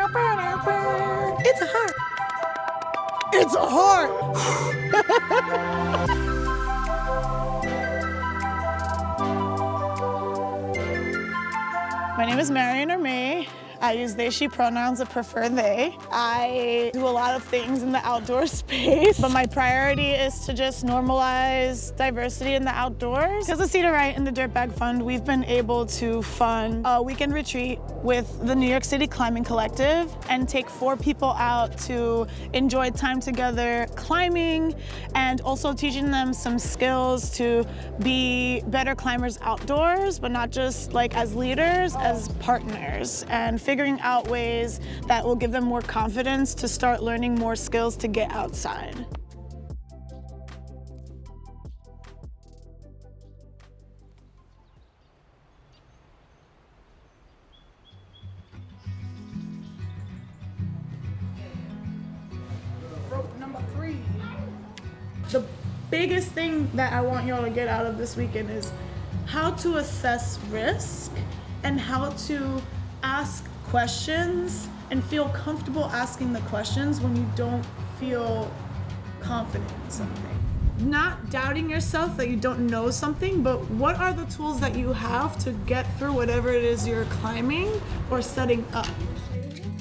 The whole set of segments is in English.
It's a heart. It's a heart. My name is Marian or May. I use they, she pronouns, I prefer they. I do a lot of things in the outdoor space, but my priority is to just normalize diversity in the outdoors. Because of Cedar and the Dirtbag Fund, we've been able to fund a weekend retreat with the New York City Climbing Collective and take 4 people out to enjoy time together climbing and also teaching them some skills to be better climbers outdoors, but not just like as leaders, as partners, and figuring out ways that will give them more confidence to start learning more skills to get outside. Rope number 3. The biggest thing that I want y'all to get out of this weekend is how to assess risk and how to ask questions and feel comfortable asking the questions when you don't feel confident in something. Not doubting yourself that you don't know something, but what are the tools that you have to get through whatever it is you're climbing or setting up?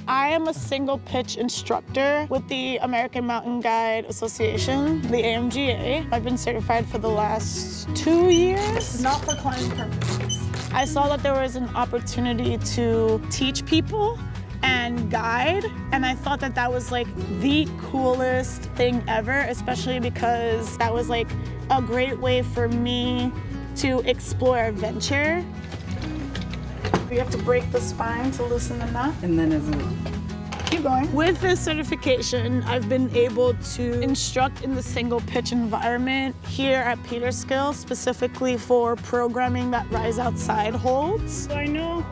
I am a single pitch instructor with the American Mountain Guide Association, the AMGA. I've been certified for the last 2 years. Not for climbing purposes. I saw that there was an opportunity to teach people and guide, and I thought that that was like the coolest thing ever, especially because that was like a great way for me to explore adventure. You have to break the spine to loosen the knot. And then is it? Keep going. With this certification, I've been able to instruct in the single pitch environment here at Peterskill, specifically for programming that Rise Outside holds. So I know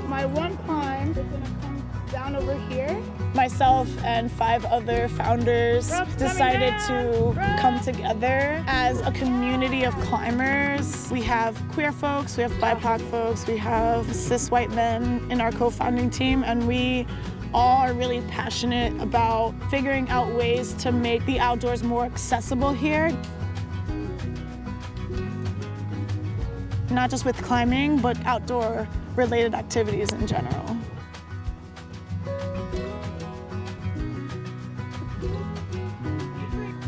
my one climb is gonna come down over here. Myself and 5 other founders decided to come together as a community of climbers. We have queer folks, we have BIPOC folks, we have cis white men in our co-founding team, and we all are really passionate about figuring out ways to make the outdoors more accessible here. Not just with climbing, but outdoor related activities in general.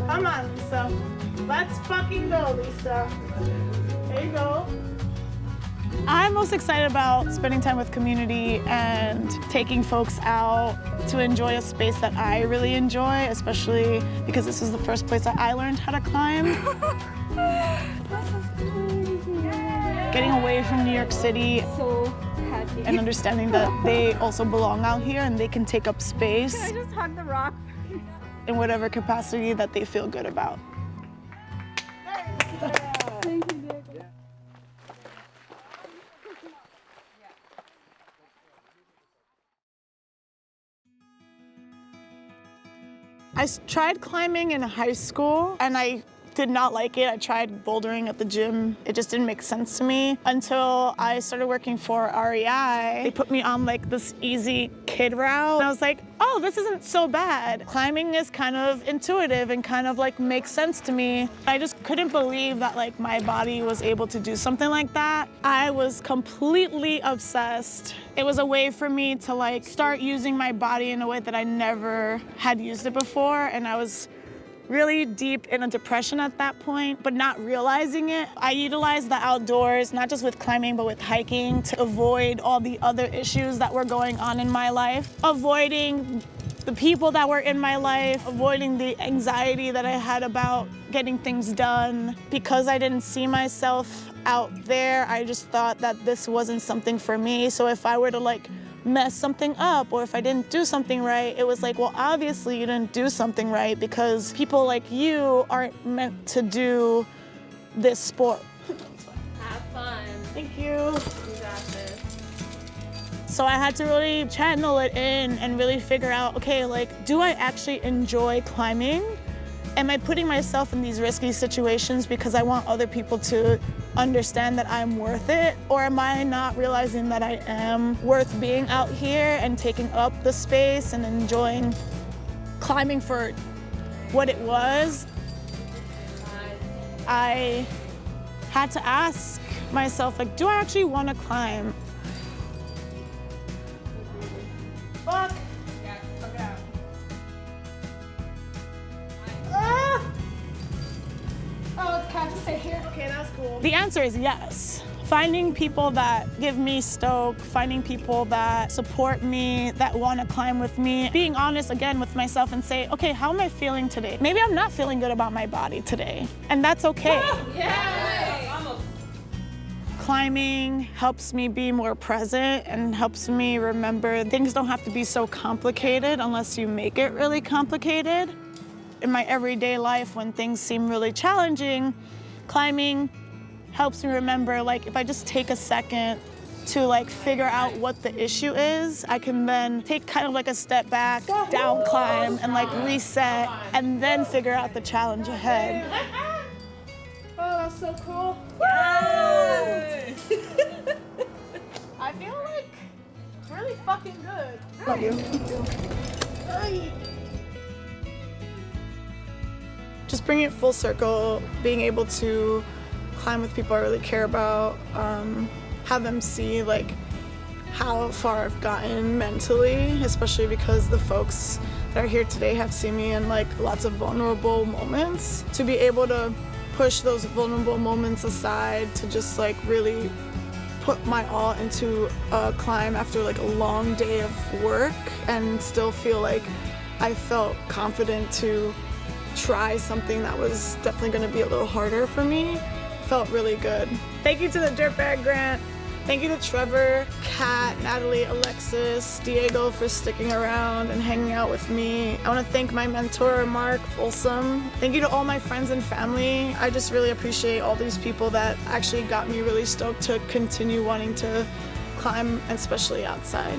Come on, Lisa. Let's fucking go, Lisa. There you go. I'm most excited about spending time with community and taking folks out to enjoy a space that I really enjoy, especially because this is the first place that I learned how to climb. Getting away from New York City So happy. and understanding that they also belong out here and they can take up space Can I just hug the rock? in whatever capacity that they feel good about. Thank you, Dick. I tried climbing in high school and I did not like it. I tried bouldering at the gym. It just didn't make sense to me until I started working for REI. They put me on like this easy kid route. And I was like, oh, this isn't so bad. Climbing is kind of intuitive and kind of like makes sense to me. I just couldn't believe that like my body was able to do something like that. I was completely obsessed. It was a way for me to like start using my body in a way that I never had used it before, and I was really deep in a depression at that point, but not realizing it. I utilized the outdoors, not just with climbing, but with hiking, to avoid all the other issues that were going on in my life. Avoiding the people that were in my life, avoiding the anxiety that I had about getting things done. Because I didn't see myself out there, I just thought that this wasn't something for me. So if I were to like mess something up or if I didn't do something right, it was like, well, obviously you didn't do something right because people like you aren't meant to do this sport. Have fun. Thank you. You got this. So I had to really channel it in and really figure out, okay, like, do I actually enjoy climbing? Am I putting myself in these risky situations because I want other people to understand that I'm worth it? Or am I not realizing that I am worth being out here and taking up the space and enjoying climbing for what it was? I had to ask myself, like, do I actually want to climb? Fuck. Yeah, fuck it out. Ah! Oh, can I just stay here? Okay, that's cool. The answer is yes. Finding people that give me stoke, finding people that support me, that want to climb with me, being honest again with myself and say, okay, how am I feeling today? Maybe I'm not feeling good about my body today, and that's okay. Yeah. Almost. Climbing helps me be more present and helps me remember things don't have to be so complicated unless you make it really complicated. In my everyday life, when things seem really challenging, climbing helps me remember, like, if I just take a second to like figure out what the issue is, I can then take kind of like a step back, down climb, and like reset, and then figure out the challenge ahead. Oh, that's so cool. Yes. I feel like really fucking good. Love you. Ay. Just bringing it full circle, being able to climb with people I really care about, have them see like how far I've gotten mentally, especially because the folks that are here today have seen me in like lots of vulnerable moments. To be able to push those vulnerable moments aside, to just like really put my all into a climb after like a long day of work and still feel like I felt confident to try something that was definitely going to be a little harder for me. Felt really good. Thank you to the Dirtbag Grant. Thank you to Trevor, Kat, Natalie, Alexis, Diego for sticking around and hanging out with me. I want to thank my mentor, Mark Folsom. Thank you to all my friends and family. I just really appreciate all these people that actually got me really stoked to continue wanting to climb, especially outside.